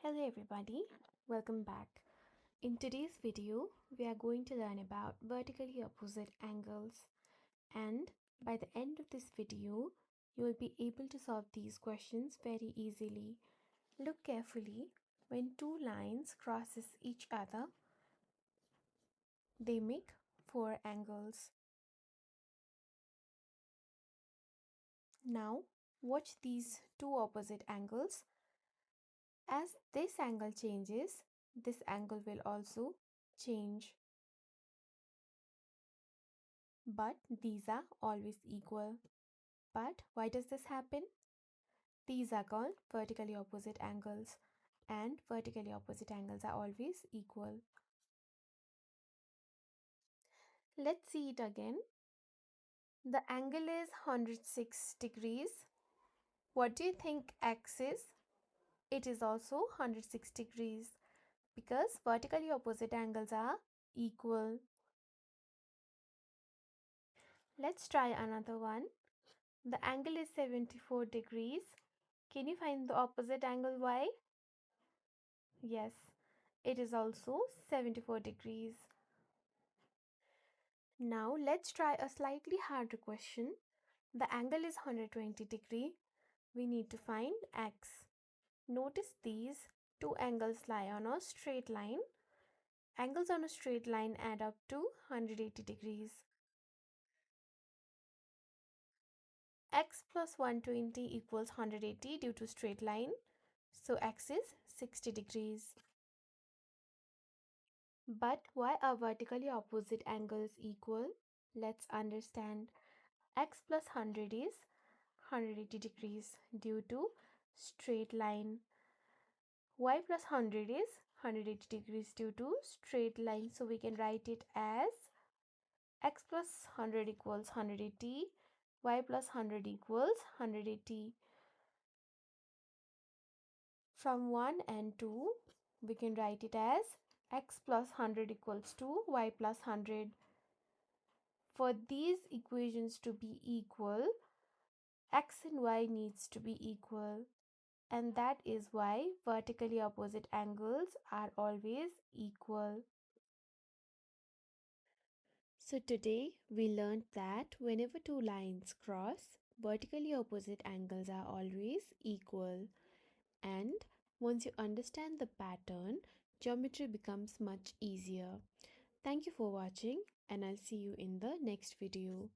Hello everybody, welcome back. In today's video, we are going to learn about vertically opposite angles, and by the end of this video, you will be able to solve these questions very easily. Look carefully. When two lines crosses each other, they make four angles. Now, watch these two opposite angles. As this angle changes, this angle will also change. But these are always equal. But why does this happen? These are called vertically opposite angles, and vertically opposite angles are always equal. Let's see it again. The angle is 106 degrees. What do you think x is? It is also 106 degrees because vertically opposite angles are equal. Let's try another one. The angle is 74 degrees. Can you find the opposite angle y? Yes, it is also 74 degrees. Now let's try a slightly harder question. The angle is 120 degree. We need to find x. Notice these two angles lie on a straight line. Angles on a straight line add up to 180 degrees. X plus 120 equals 180 due to straight line. So x is 60 degrees. But why are vertically opposite angles equal? Let's understand. X plus 100 is 180 degrees due to straight line. Y plus 100 is 180 degrees due to straight line. So we can write it as x plus 100 equals 180, y plus 100 equals 180. From 1 and 2, we can write it as x plus 100 equals to y plus 100. For these equations to be equal, x and y needs to be equal, and that is why vertically opposite angles are always equal. So today we learned that whenever two lines cross, vertically opposite angles are always equal. And once you understand the pattern, geometry becomes much easier. Thank you for watching, and I'll see you in the next video.